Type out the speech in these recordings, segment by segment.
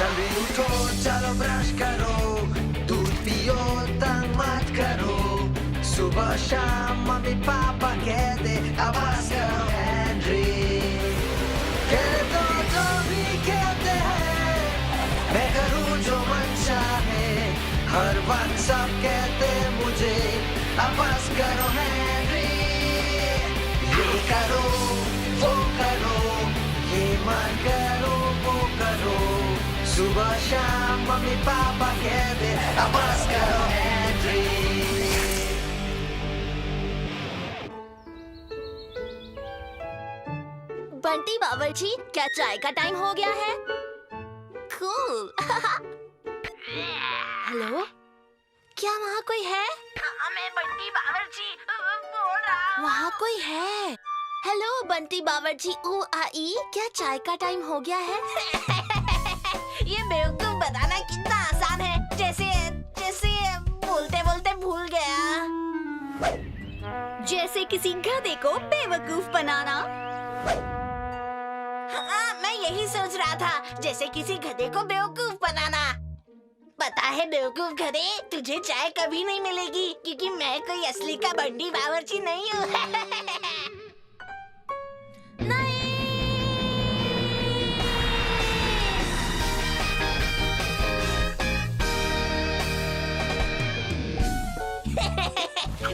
जल्दी उठो चलो ब्रश करो, दूध पियो तंग मत करो, सुबह शाम मम्मी पापा कहते आवाज करो हेनरी, कह दो जो भी कहते हैं, मैं करूँ जो मन चाहे, हर वक्त सब कहते मुझे आवाज करो हेनरी, ये करो वो करो, ये मन करो वो करो, सुबह शाम मम्मी पापा कहते आवाज करो हेनरी। बंटी बावर्ची, क्या चाय का टाइम हो गया है? कूल। हेलो, क्या वहाँ कोई है? मैं बंटी बावर्ची बोल रहा हूँ। वहाँ कोई है? हेलो बंटी बावर्ची, ओ आई, क्या चाय का टाइम हो गया है? ये बेवकूफ बताना कितना आसान है, जैसे जैसे बोलते बोलते भूल गया। जैसे किसी गधे को बेवकूफ बनाना। हाँ, मैं यही सोच रहा था, जैसे किसी गधे को बेवकूफ बनाना। पता है बेवकूफ गधे, तुझे चाय कभी नहीं मिलेगी, क्योंकि मैं कोई असली का बंटी बावर्ची नहीं हूँ।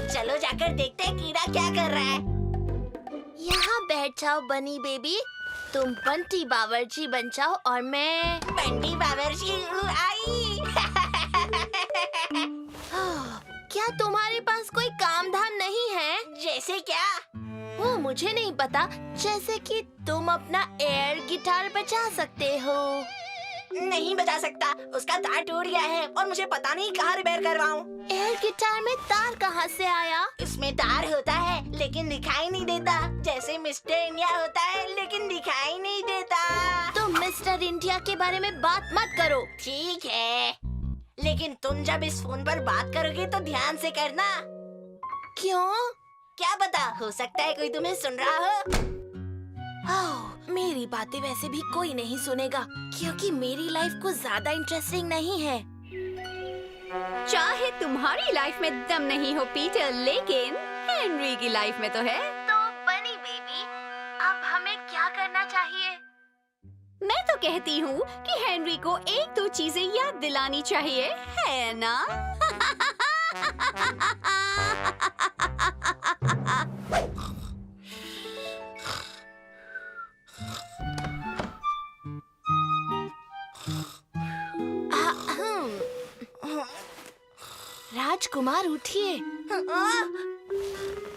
चलो जाकर देखते हैं कीड़ा क्या कर रहा है। यहाँ बैठ जाओ बनी बेबी, तुम बंटी बावर्ची बन जाओ और मैं बंटी बावर्ची आई। क्या तुम्हारे पास कोई काम धाम नहीं है? जैसे क्या? वो मुझे नहीं पता, जैसे कि तुम अपना एयर गिटार बजा सकते हो। नहीं बजा सकता, उसका तार टूट गया है और मुझे पता नहीं कहाँ रिपेयर करवाऊं। एयर गिटार में तार कहाँ से आया? इसमें तार होता है लेकिन दिखाई नहीं देता, जैसे मिस्टर इंडिया होता है लेकिन दिखाई नहीं देता। तुम मिस्टर इंडिया के बारे में बात मत करो। ठीक है, लेकिन तुम जब इस फोन पर बात करोगे तो ध्यान से करना। क्यों? क्या पता, हो सकता है कोई तुम्हें सुन रहा हो। ओह, मेरी बातें वैसे भी कोई नहीं सुनेगा, क्योंकि मेरी लाइफ कुछ ज्यादा इंटरेस्टिंग नहीं है। चाहे तुम्हारी लाइफ में दम नहीं हो पीटर, लेकिन हेनरी की लाइफ में तो है। तो बनी बेबी, अब हमें क्या करना चाहिए? मैं तो कहती हूँ कि हेनरी को एक दो चीजें याद दिलानी चाहिए, है ना? राजकुमार उठिए।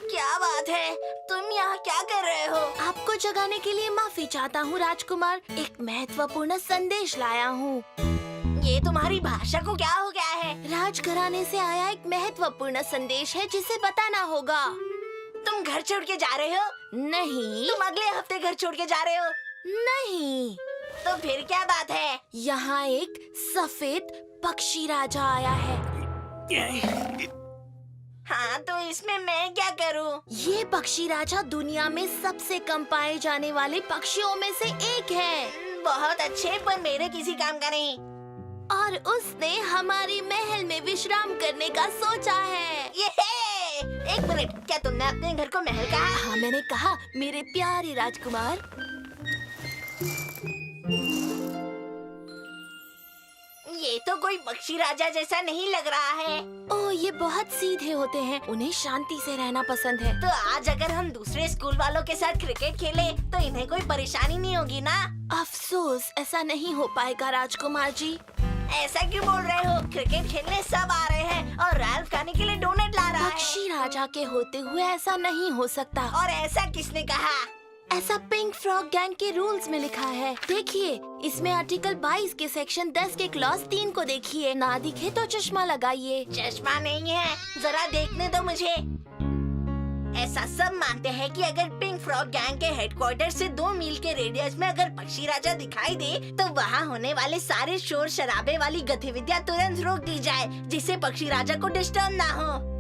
क्या बात है, तुम यहाँ क्या कर रहे हो? आपको जगाने के लिए माफी चाहता हूँ राजकुमार, एक महत्वपूर्ण संदेश लाया हूँ। ये तुम्हारी भाषा को क्या हो गया है? राजघराने से आया एक महत्वपूर्ण संदेश है जिसे बताना होगा। तुम घर छोड़ के जा रहे हो? नहीं। तुम अगले हफ्ते घर छोड़ के जा रहे हो? नहीं। तो फिर क्या बात है? यहाँ एक सफेद पक्षी राजा आया है। हाँ, तो इसमें मैं क्या करूँ? ये पक्षी राजा दुनिया में सबसे कम पाए जाने वाले पक्षियों में से एक है। बहुत अच्छे, पर मेरे किसी काम का नहीं। और उसने हमारी महल में विश्राम करने का सोचा है। एक मिनट, क्या तुमने अपने घर को महल कहा? हाँ, मैंने कहा मेरे प्यारे राजकुमार। ये तो कोई पक्षी राजा जैसा नहीं लग रहा है। ओह, ये बहुत सीधे होते हैं, उन्हें शांति से रहना पसंद है। तो आज अगर हम दूसरे स्कूल वालों के साथ क्रिकेट खेले तो इन्हें कोई परेशानी नहीं होगी ना? अफसोस, ऐसा नहीं हो पाएगा राजकुमार जी। ऐसा क्यों बोल रहे हो? क्रिकेट खेलने सब आ रहे हैं और राल्फ खाने के लिए डोनट ला रहा है। पक्षी राजा के होते हुए ऐसा नहीं हो सकता। और ऐसा किसने कहा? ऐसा पिंक फ्रॉग गैंग के रूल्स में लिखा है। देखिए, इसमें आर्टिकल 22 के सेक्शन 10 के क्लॉज 3 को देखिए। ना दिखे तो चश्मा लगाइए। चश्मा नहीं है, जरा देखने दो मुझे। ऐसा सब मानते हैं कि अगर पिंक फ्रॉग गैंग के हेडक्वार्टर से 2 मील के रेडियस में अगर पक्षी राजा दिखाई दे तो वहाँ होने वाले सारे शोर शराबे वाली गतिविधियाँ तुरंत रोक दी जाए, जिससे पक्षी राजा को डिस्टर्ब ना हो।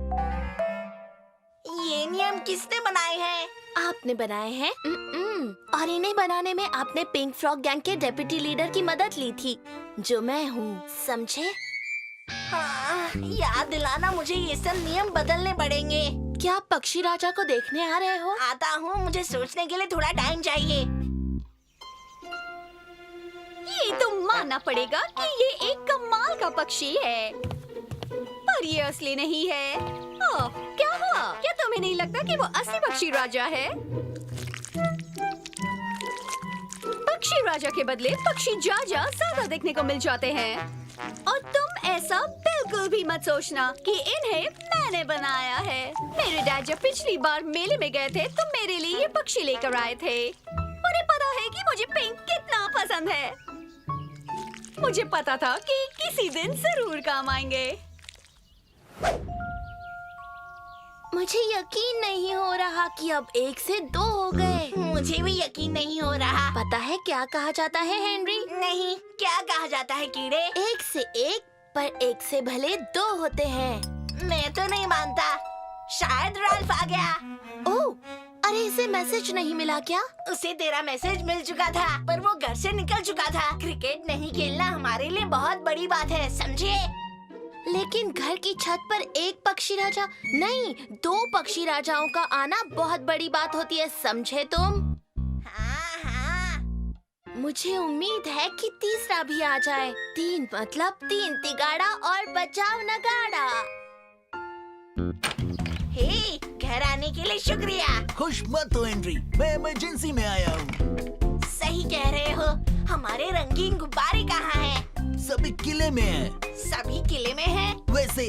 ये नियम किसने बनाए हैं? आपने बनाए हैं। और इन्हें बनाने में आपने पिंक फ्रॉग गैंग के डेप्यूटी लीडर की मदद ली थी, जो मैं हूँ, समझे? हाँ, याद दिलाना, मुझे ये सब नियम बदलने पड़ेंगे। क्या आप पक्षी राजा को देखने आ रहे हो? आता हूँ, मुझे सोचने के लिए थोड़ा टाइम चाहिए। ये तो मानना पड़ेगा कि ये एक कमाल का पक्षी है, पर ये असली नहीं है। ओह, क्या हुआ? क्या तुम्हें नहीं लगता कि वो असली पक्षी राजा है? पक्षी राजा के बदले पक्षी जाजा ज्यादा देखने को मिल जाते हैं, और तुम ऐसा बिल्कुल भी मत सोचना कि इन्हें मैंने बनाया है। मेरे डैड जब पिछली बार मेले में गए थे तो मेरे लिए ये पक्षी लेकर आए थे। उन्हें पता है कि मुझे पिंक कितना पसंद है। मुझे पता था कि किसी दिन जरूर काम आएंगे। मुझे यकीन नहीं हो रहा कि अब 1 से 2 हो गए। मुझे भी यकीन नहीं हो रहा। पता है क्या कहा जाता है हेनरी? नहीं, क्या कहा जाता है कीड़े? 1 से 1, पर 1 से भले 2 होते हैं। मैं तो नहीं मानता। शायद राल्फ आ गया। ओह, अरे इसे मैसेज नहीं मिला क्या? उसे तेरा मैसेज मिल चुका था, पर वो घर से निकल चुका था। क्रिकेट नहीं खेलना हमारे लिए बहुत बड़ी बात है, समझे? लेकिन घर की छत पर एक पक्षी राजा नहीं, 2 पक्षी राजाओं का आना बहुत बड़ी बात होती है, समझे तुम? हाँ हाँ। मुझे उम्मीद है कि तीसरा भी आ जाए। 3 मतलब 3 तिगाड़ा और बचाव नगाड़ा। हे, घर आने के लिए शुक्रिया। खुश मत हो हेनरी, मैं इमरजेंसी में आया हूँ। सही कह रहे हो। हमारे रंगीन गुब्बारे कहाँ हैं? सभी किले में हैं। सभी किले में हैं? वैसे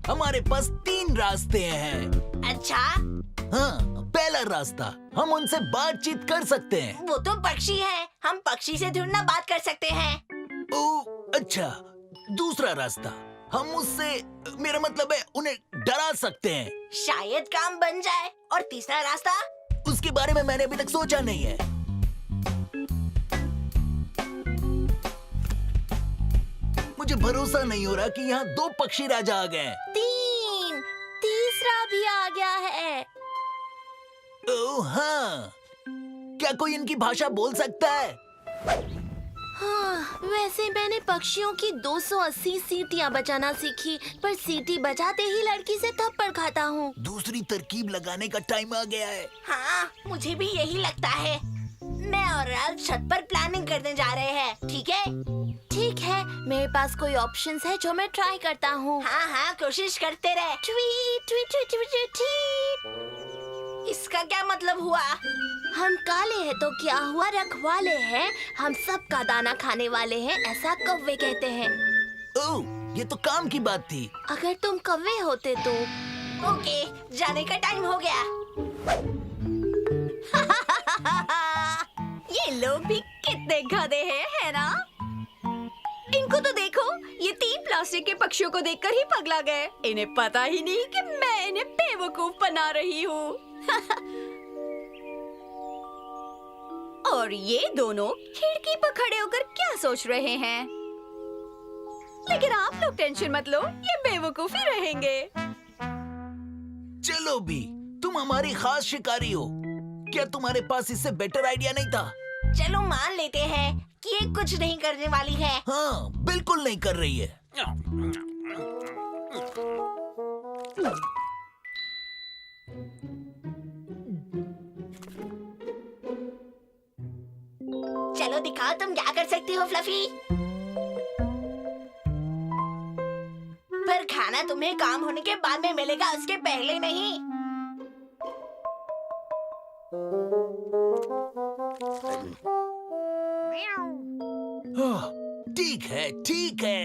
हमारे पास 3 रास्ते हैं। अच्छा, हाँ, पहला रास्ता हम उनसे बातचीत कर सकते हैं। वो तो पक्षी है। हम पक्षी से थोड़ी ना बात कर सकते हैं। ओह अच्छा, दूसरा रास्ता हम उससे, मेरा मतलब है उन्हें डरा सकते हैं। शायद काम बन जाए। और तीसरा रास्ता? उसके बारे में मैंने अभी तक सोचा नहीं है। मुझे भरोसा नहीं हो रहा कि यहाँ 2 पक्षी राजा आ गए हैं। 3, तीसरा भी आ गया है। ओह हाँ, क्या कोई इनकी भाषा बोल सकता है? हाँ, वैसे मैंने पक्षियों की 280 सीटियाँ बजाना सीखी, पर सीटी बजाते ही लड़की से थप्पड़ खाता हूँ। दूसरी तरकीब लगाने का टाइम आ गया है। हाँ, मुझे भी यही लगता है। मैं और राल्फ छत पर प्लानिंग करने जा रहे हैं, ठीक है? ठीक है, मेरे पास कोई ऑप्शंस है जो मैं ट्राई करता हूँ। हाँ हाँ, कोशिश करते रहे। Tweet tweet tweet tweet tweet. इसका क्या मतलब हुआ? हम काले हैं तो क्या हुआ, रखवाले हैं। हम सब का दाना खाने वाले हैं, ऐसा कौवे कहते हैं। ओह, ये तो काम की बात थी। अगर तुम कौवे होते तो। ओके, जाने का टाइम हो गया। ये लोग भी कितने गधे हैं, है ना? इनको तो देखो, ये 3 प्लास्टिक के पक्षियों को देखकर ही पगला गए। इन्हें पता ही नहीं कि मैं इन्हें बेवकूफ बना रही हूँ। और ये दोनों खिड़की पर खड़े होकर क्या सोच रहे हैं? लेकिन आप लोग टेंशन मत लो, ये बेवकूफ ही रहेंगे। चलो भी, तुम हमारी खास शिकारी हो। क्या तुम्हारे पास इससे बेटर आइडिया नहीं था? चलो मान लेते हैं कि ये कुछ नहीं करने वाली है। हाँ, बिल्कुल नहीं कर रही है। चलो दिखाओ तुम क्या कर सकती हो, फ्लफी। पर खाना तुम्हें काम होने के बाद में मिलेगा, उसके पहले नहीं। ठीक है, ठीक है।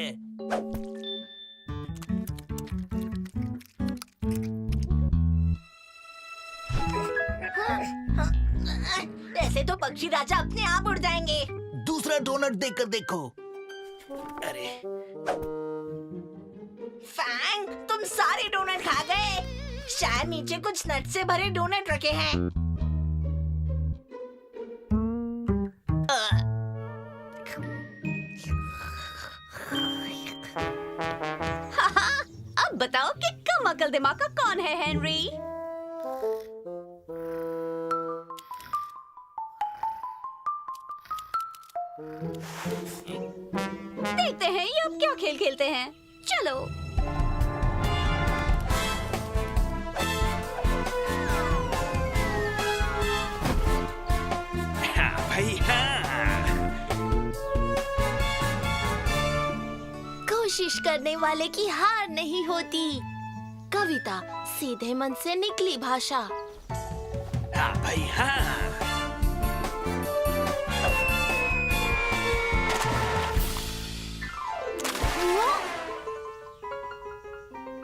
ऐसे तो पक्षी राजा अपने आप उड़ जाएंगे। दूसरा डोनट देकर देखो। अरे फैंग, तुम सारे डोनट खा गए। शायद नीचे कुछ नट से भरे डोनट रखे हैं। अब बताओ कि कम अकल दिमाग का कौन है, हेनरी? देखते हैं ये अब क्या खेल खेलते हैं। चलो। हाँ भाई हाँ। कोशिश करने वाले की हार नहीं होती। कविता, सीधे मन से निकली भाषा। हाँ भाई हाँ।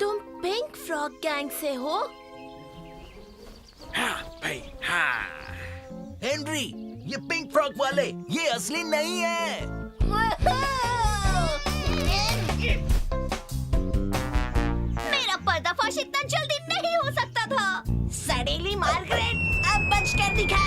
तुम पिंक फ्रॉग गैंग से हो? हाँ भाई हाँ। हेनरी, ये पिंक फ्रॉग वाले ये असली नहीं है। मेरा पर्दाफाश इतना जल्दी नहीं हो सकता था। सडेली मार्गरेट, अब बच कर दिखा।